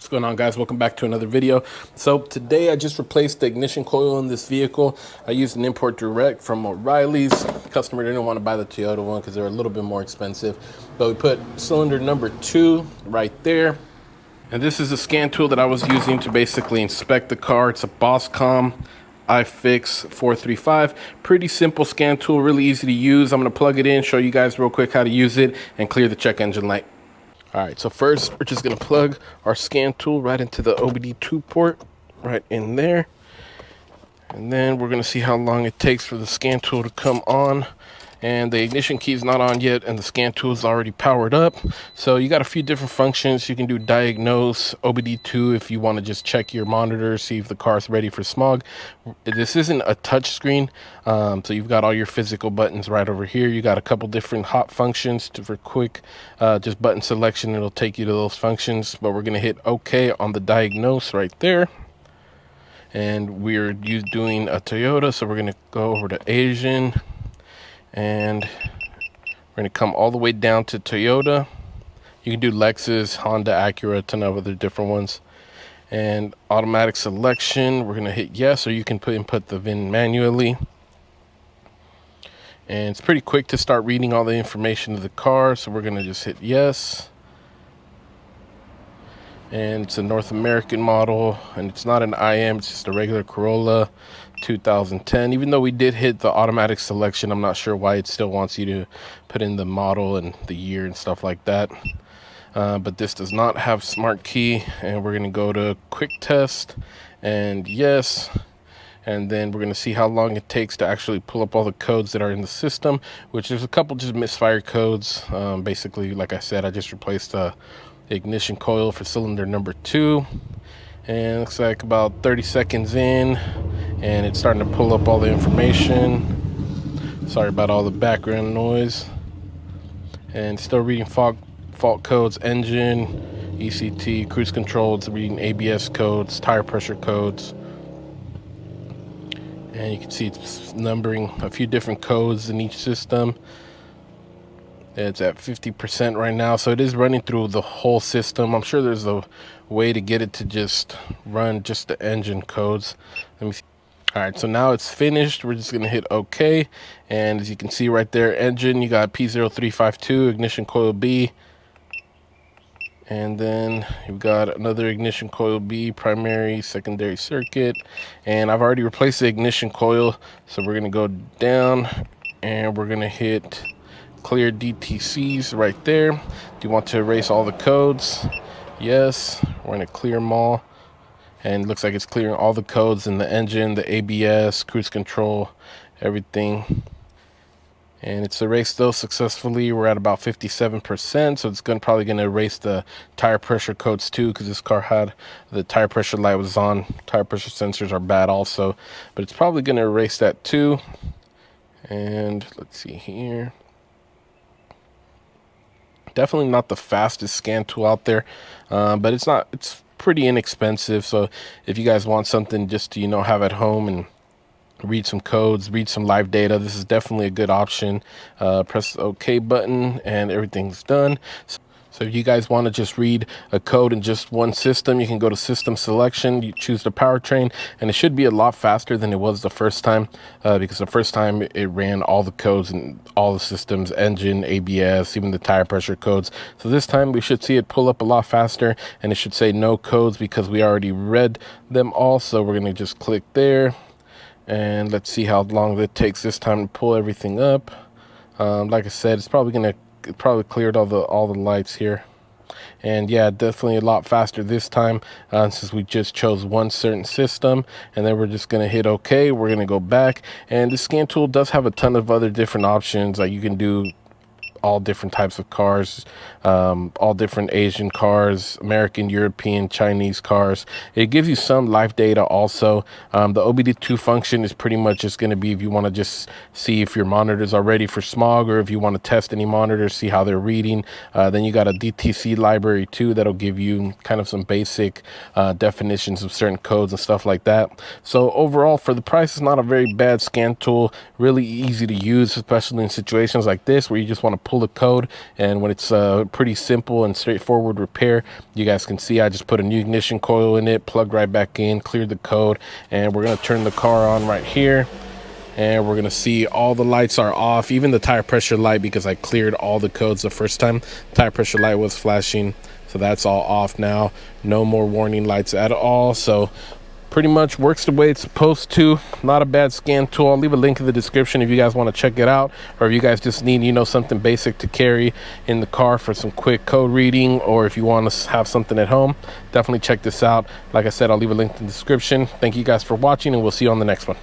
What's going on, guys? Welcome back to another video. So today I just replaced the ignition coil in this vehicle. I used an import direct from O'Reilly's. The customer didn't want to buy the Toyota one because they're a little bit more expensive, but we put cylinder number 2 right there. And this is a scan tool that I was using to basically inspect the car. It's a Bosscom iFix435. Pretty simple scan tool, really easy to use. I'm going to plug it in, show you guys real quick how to use it, and clear the check engine light. All right, so first we're just gonna plug our scan tool right into the OBD2 port, right in there. And then we're gonna see how long it takes for the scan tool to come on. And the ignition key is not on yet, and the scan tool is already powered up. So you got a few different functions. You can do diagnose, OBD2 if you want to just check your monitor, see if the car is ready for smog. This isn't a touch screen, so you've got all your physical buttons right over here. You got a couple different hot functions for quick just button selection. It'll take you to those functions, but we're going to hit OK on the diagnose right there. And we're doing a Toyota, so we're going to go over to Asian. And we're going to come all the way down to Toyota. You can do Lexus, Honda, Acura, a ton of other different ones. And automatic selection, we're going to hit yes, or you can input the VIN manually. And it's pretty quick to start reading all the information of the car, so we're going to just hit yes. And it's a North American model, and it's not an IM, it's just a regular Corolla 2010. Even though we did hit the automatic selection, I'm not sure why it still wants you to put in the model and the year and stuff like that. But this does not have smart key, and we're going to go to quick test and yes. And then we're going to see how long it takes to actually pull up all the codes that are in the system, which there's a couple just misfired codes. Basically, like I said, I just replaced the ignition coil for cylinder number 2, and it looks like about 30 seconds in, and it's starting to pull up all the information. Sorry about all the background noise. And still reading fault codes, engine, ECT, cruise control. It's reading ABS codes, tire pressure codes. And you can see it's numbering a few different codes in each system. It's at 50% right now, so it is running through the whole system. I'm sure there's a way to get it to just run just the engine codes. Let me see. All right, so now it's finished. We're just gonna hit OK, and as you can see right there, engine, you got P0352, ignition coil B, and then you've got another ignition coil B, primary, secondary circuit, and I've already replaced the ignition coil, so we're gonna go down and we're gonna hit clear DTCs right there. Do you want to erase all the codes? Yes. We're going to clear them all, and it looks like it's clearing all the codes in the engine, the ABS, cruise control, everything. And it's erased those successfully. We're at about 57%, so it's probably going to erase the tire pressure codes too, because this car had the tire pressure light was on. Tire pressure sensors are bad also, but it's probably going to erase that too. And let's see here. Definitely not the fastest scan tool out there, but it's pretty inexpensive. So if you guys want something just to, have at home and read some codes, read some live data, this is definitely a good option. Press the OK button and everything's done. So if you guys want to just read a code in just one system, you can go to system selection, you choose the powertrain, and it should be a lot faster than it was the first time, because the first time it ran all the codes and all the systems, engine, ABS, even the tire pressure codes. So this time we should see it pull up a lot faster, and it should say no codes because we already read them all. So we're going to just click there, and let's see how long it takes this time to pull everything up. Like I said, it's probably going to cleared all the lights here, and yeah, definitely a lot faster this time, since we just chose one certain system. And then we're just going to hit OK. We're going to go back, and the scan tool does have a ton of other different options. Like you can do all different types of cars, all different Asian cars, American, European, Chinese cars. It gives you some live data also. The OBD2 function is pretty much just going to be if you want to just see if your monitors are ready for smog, or if you want to test any monitors, see how they're reading. Then you got a DTC library too that'll give you kind of some basic definitions of certain codes and stuff like that. So overall, for the price, it's not a very bad scan tool. Really easy to use, especially in situations like this where you just want to pull the code, and when it's pretty simple and straightforward repair, you guys can see I just put a new ignition coil in it, plugged right back in, cleared the code, and we're gonna turn the car on right here. And we're gonna see all the lights are off, even the tire pressure light, because I cleared all the codes the first time. Tire pressure light was flashing, so that's all off now. No more warning lights at all. So pretty much works the way it's supposed to. Not a bad scan tool. I'll leave a link in the description if you guys want to check it out, or if you guys just need, you know, something basic to carry in the car for some quick code reading, or if you want to have something at home, definitely check this out. Like I said, I'll leave a link in the description. Thank you guys for watching, and we'll see you on the next one.